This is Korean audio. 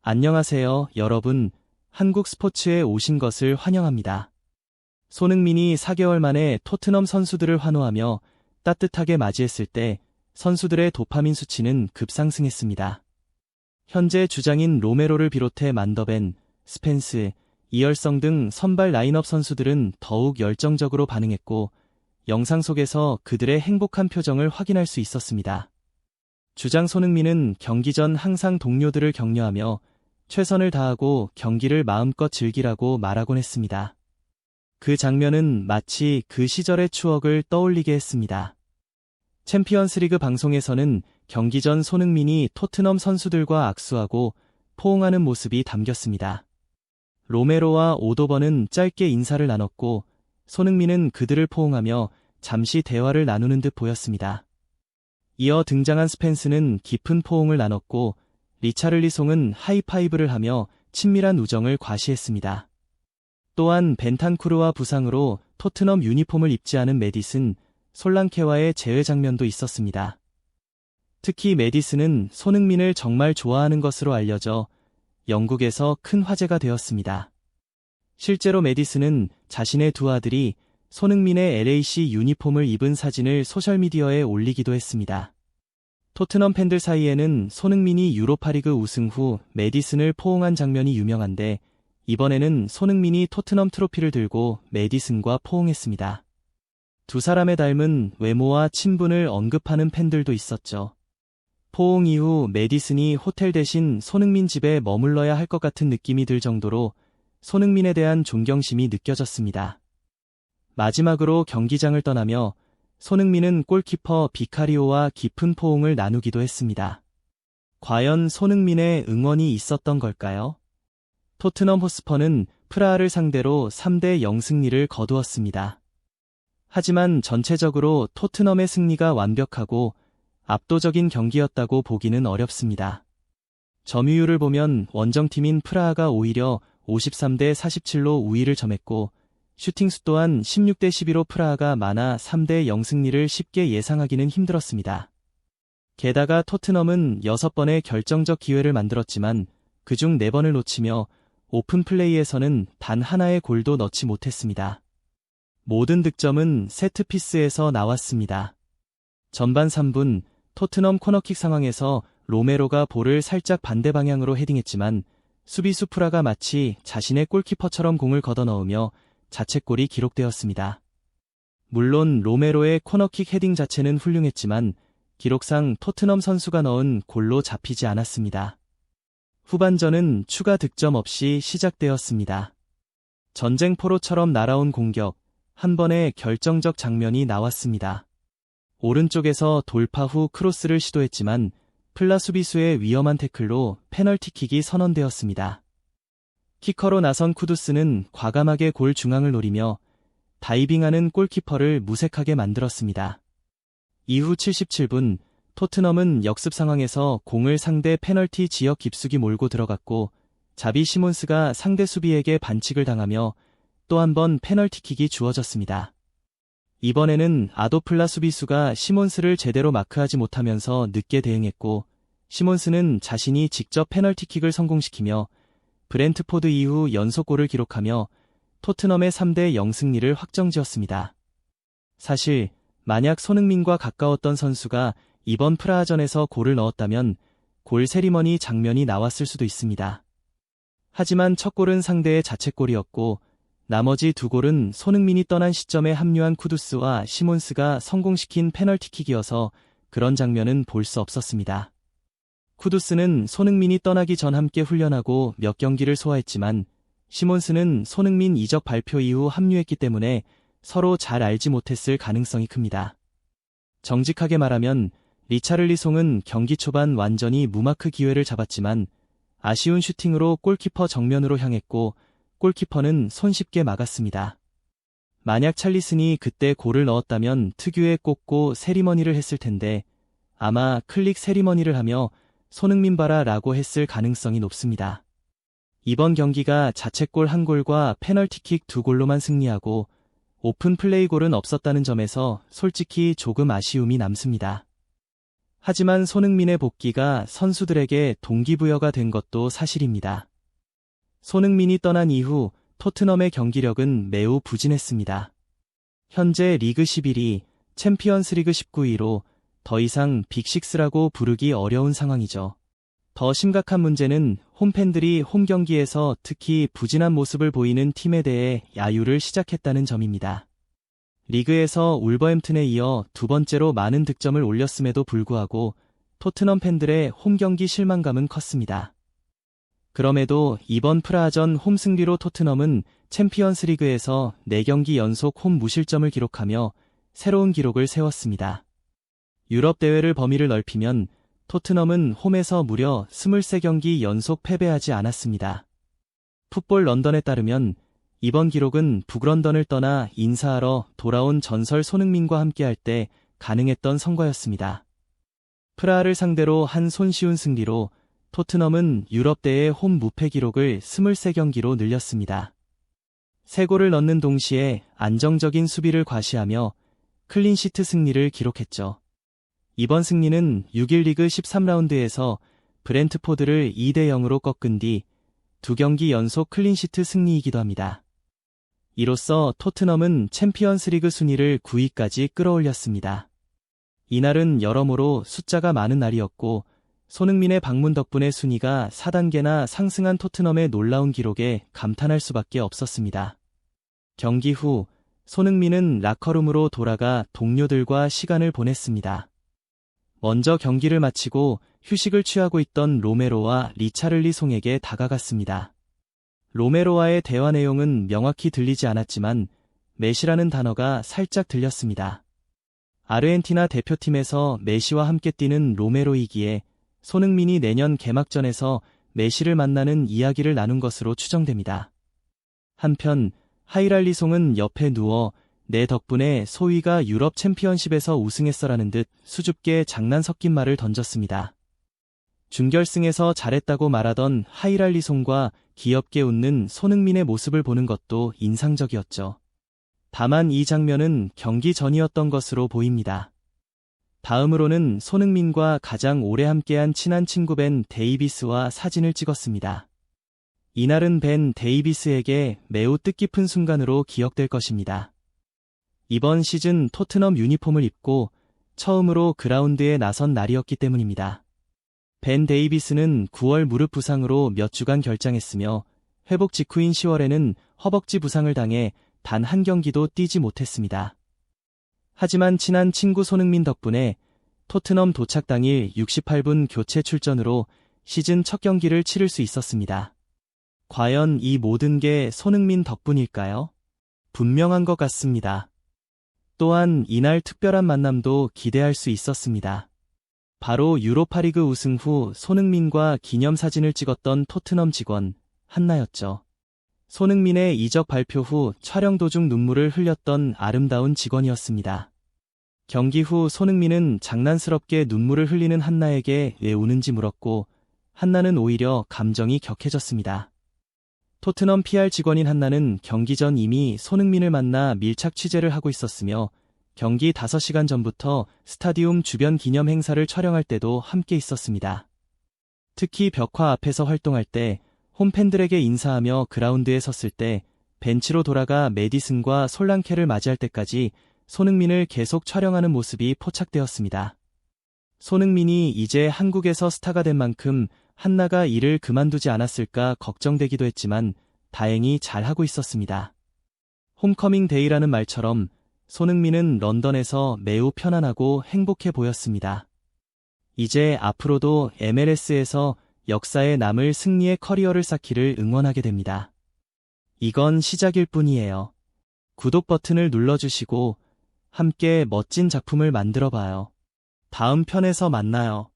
안녕하세요, 여러분. 한국 스포츠에 오신 것을 환영합니다. 손흥민이 4개월 만에 토트넘 선수들을 환호하며 따뜻하게 맞이했을 때 선수들의 도파민 수치는 급상승했습니다. 현재 주장인 로메로를 비롯해 만더벤, 스펜스, 이열성 등 선발 라인업 선수들은 더욱 열정적으로 반응했고 영상 속에서 그들의 행복한 표정을 확인할 수 있었습니다. 주장 손흥민은 경기 전 항상 동료들을 격려하며 최선을 다하고 경기를 마음껏 즐기라고 말하곤 했습니다. 그 장면은 마치 그 시절의 추억을 떠올리게 했습니다. 챔피언스리그 방송에서는 경기 전 손흥민이 토트넘 선수들과 악수하고 포옹하는 모습이 담겼습니다. 로메로와 오도번은 짧게 인사를 나눴고 손흥민은 그들을 포옹하며 잠시 대화를 나누는 듯 보였습니다. 이어 등장한 스펜스는 깊은 포옹을 나눴고 리차를리송은 하이파이브를 하며 친밀한 우정을 과시했습니다. 또한 벤탄쿠르와 부상으로 토트넘 유니폼을 입지 않은 메디슨, 솔랑케와의 재회 장면도 있었습니다. 특히 메디슨은 손흥민을 정말 좋아하는 것으로 알려져 영국에서 큰 화제가 되었습니다. 실제로 메디슨은 자신의 두 아들이 손흥민의 LAC 유니폼을 입은 사진을 소셜미디어에 올리기도 했습니다. 토트넘 팬들 사이에는 손흥민이 유로파리그 우승 후 메디슨을 포옹한 장면이 유명한데 이번에는 손흥민이 토트넘 트로피를 들고 메디슨과 포옹했습니다. 두 사람의 닮은 외모와 친분을 언급하는 팬들도 있었죠. 포옹 이후 메디슨이 호텔 대신 손흥민 집에 머물러야 할 것 같은 느낌이 들 정도로 손흥민에 대한 존경심이 느껴졌습니다. 마지막으로 경기장을 떠나며 손흥민은 골키퍼 비카리오와 깊은 포옹을 나누기도 했습니다. 과연 손흥민의 응원이 있었던 걸까요? 토트넘 호스퍼는 프라하를 상대로 3대0 승리를 거두었습니다. 하지만 전체적으로 토트넘의 승리가 완벽하고 압도적인 경기였다고 보기는 어렵습니다. 점유율을 보면 원정팀인 프라하가 오히려 53대47로 우위를 점했고 슈팅수 또한 16대12로 프라하가 많아 3대0 승리를 쉽게 예상하기는 힘들었습니다. 게다가 토트넘은 6번의 결정적 기회를 만들었지만 그중 4번을 놓치며 오픈 플레이에서는 단 하나의 골도 넣지 못했습니다. 모든 득점은 세트피스에서 나왔습니다. 전반 3분 토트넘 코너킥 상황에서 로메로가 볼을 살짝 반대 방향으로 헤딩했지만 수비수 프라가 마치 자신의 골키퍼처럼 공을 걷어넣으며 자책골이 기록되었습니다. 물론 로메로의 코너킥 헤딩 자체는 훌륭했지만 기록상 토트넘 선수가 넣은 골로 잡히지 않았습니다. 후반전은 추가 득점 없이 시작되었습니다. 전쟁포로처럼 날아온 공격, 한 번의 결정적 장면이 나왔습니다. 오른쪽에서 돌파 후 크로스를 시도했지만 플라 수비수의 위험한 태클로 페널티킥이 선언되었습니다. 키커로 나선 쿠두스는 과감하게 골 중앙을 노리며 다이빙하는 골키퍼를 무색하게 만들었습니다. 이후 77분 토트넘은 역습 상황에서 공을 상대 페널티 지역 깊숙이 몰고 들어갔고 자비 시몬스가 상대 수비에게 반칙을 당하며 또 한 번 페널티킥이 주어졌습니다. 이번에는 아도플라 수비수가 시몬스를 제대로 마크하지 못하면서 늦게 대응했고 시몬스는 자신이 직접 페널티킥을 성공시키며 브렌트포드 이후 연속골을 기록하며 토트넘의 3대0 승리를 확정지었습니다. 사실 만약 손흥민과 가까웠던 선수가 이번 프라하전에서 골을 넣었다면 골 세리머니 장면이 나왔을 수도 있습니다. 하지만 첫 골은 상대의 자책골이었고 나머지 두 골은 손흥민이 떠난 시점에 합류한 쿠두스와 시몬스가 성공시킨 페널티킥이어서 그런 장면은 볼 수 없었습니다. 쿠두스는 손흥민이 떠나기 전 함께 훈련하고 몇 경기를 소화했지만 시몬스는 손흥민 이적 발표 이후 합류했기 때문에 서로 잘 알지 못했을 가능성이 큽니다. 정직하게 말하면 리차를리송은 경기 초반 완전히 무마크 기회를 잡았지만 아쉬운 슈팅으로 골키퍼 정면으로 향했고 골키퍼는 손쉽게 막았습니다. 만약 찰리슨이 그때 골을 넣었다면 특유의 꽂고 세리머니를 했을 텐데 아마 클릭 세리머니를 하며 손흥민 봐라 라고 했을 가능성이 높습니다. 이번 경기가 자책골 1골과 페널티킥 2골로만 승리하고 오픈 플레이 골은 없었다는 점에서 솔직히 조금 아쉬움이 남습니다. 하지만 손흥민의 복귀가 선수들에게 동기부여가 된 것도 사실입니다. 손흥민이 떠난 이후 토트넘의 경기력은 매우 부진했습니다. 현재 리그 11위, 챔피언스리그 19위로 더 이상 빅6라고 부르기 어려운 상황이죠. 더 심각한 문제는 홈팬들이 홈 경기에서 특히 부진한 모습을 보이는 팀에 대해 야유를 시작했다는 점입니다. 리그에서 울버햄튼에 이어 두 번째로 많은 득점을 올렸음에도 불구하고 토트넘 팬들의 홈 경기 실망감은 컸습니다. 그럼에도 이번 프라하전 홈 승리로 토트넘은 챔피언스리그에서 4경기 연속 홈 무실점을 기록하며 새로운 기록을 세웠습니다. 유럽 대회를 범위를 넓히면 토트넘은 홈에서 무려 23경기 연속 패배하지 않았습니다. 풋볼 런던에 따르면 이번 기록은 북런던을 떠나 인사하러 돌아온 전설 손흥민과 함께할 때 가능했던 성과였습니다. 프라하를 상대로 한 손쉬운 승리로 토트넘은 유럽 대회 홈 무패 기록을 23경기로 늘렸습니다. 3골을 넣는 동시에 안정적인 수비를 과시하며 클린시트 승리를 기록했죠. 이번 승리는 6일 리그 13라운드에서 브렌트포드를 2대0으로 꺾은 뒤 2경기 연속 클린시트 승리이기도 합니다. 이로써 토트넘은 챔피언스리그 순위를 9위까지 끌어올렸습니다. 이날은 여러모로 숫자가 많은 날이었고 손흥민의 방문 덕분에 순위가 4단계나 상승한 토트넘의 놀라운 기록에 감탄할 수밖에 없었습니다. 경기 후 손흥민은 라커룸으로 돌아가 동료들과 시간을 보냈습니다. 먼저 경기를 마치고 휴식을 취하고 있던 로메로와 리차를리송에게 다가갔습니다. 로메로와의 대화 내용은 명확히 들리지 않았지만 메시라는 단어가 살짝 들렸습니다. 아르헨티나 대표팀에서 메시와 함께 뛰는 로메로이기에 손흥민이 내년 개막전에서 메시를 만나는 이야기를 나눈 것으로 추정됩니다. 한편 하이랄리송은 옆에 누워 내 덕분에 소위가 유럽 챔피언십에서 우승했어라는 듯 수줍게 장난 섞인 말을 던졌습니다. 준결승에서 잘했다고 말하던 하이랄리송과 귀엽게 웃는 손흥민의 모습을 보는 것도 인상적이었죠. 다만 이 장면은 경기 전이었던 것으로 보입니다. 다음으로는 손흥민과 가장 오래 함께한 친한 친구 벤 데이비스와 사진을 찍었습니다. 이날은 벤 데이비스에게 매우 뜻깊은 순간으로 기억될 것입니다. 이번 시즌 토트넘 유니폼을 입고 처음으로 그라운드에 나선 날이었기 때문입니다. 벤 데이비스는 9월 무릎 부상으로 몇 주간 결장했으며 회복 직후인 10월에는 허벅지 부상을 당해 단 한 경기도 뛰지 못했습니다. 하지만 친한 친구 손흥민 덕분에 토트넘 도착 당일 68분 교체 출전으로 시즌 첫 경기를 치를 수 있었습니다. 과연 이 모든 게 손흥민 덕분일까요? 분명한 것 같습니다. 또한 이날 특별한 만남도 기대할 수 있었습니다. 바로 유로파리그 우승 후 손흥민과 기념사진을 찍었던 토트넘 직원 한나였죠. 손흥민의 이적 발표 후 촬영 도중 눈물을 흘렸던 아름다운 직원이었습니다. 경기 후 손흥민은 장난스럽게 눈물을 흘리는 한나에게 왜 우는지 물었고 한나는 오히려 감정이 격해졌습니다. 토트넘 PR 직원인 한나는 경기 전 이미 손흥민을 만나 밀착 취재를 하고 있었으며 경기 5시간 전부터 스타디움 주변 기념 행사를 촬영할 때도 함께 있었습니다. 특히 벽화 앞에서 활동할 때 홈팬들에게 인사하며 그라운드에 섰을 때 벤치로 돌아가 메디슨과 솔랑케를 맞이할 때까지 손흥민을 계속 촬영하는 모습이 포착되었습니다. 손흥민이 이제 한국에서 스타가 된 만큼 한나가 일을 그만두지 않았을까 걱정되기도 했지만 다행히 잘하고 있었습니다. 홈커밍 데이라는 말처럼 손흥민은 런던에서 매우 편안하고 행복해 보였습니다. 이제 앞으로도 MLS에서 역사에 남을 승리의 커리어를 쌓기를 응원하게 됩니다. 이건 시작일 뿐이에요. 구독 버튼을 눌러주시고 함께 멋진 작품을 만들어봐요. 다음 편에서 만나요.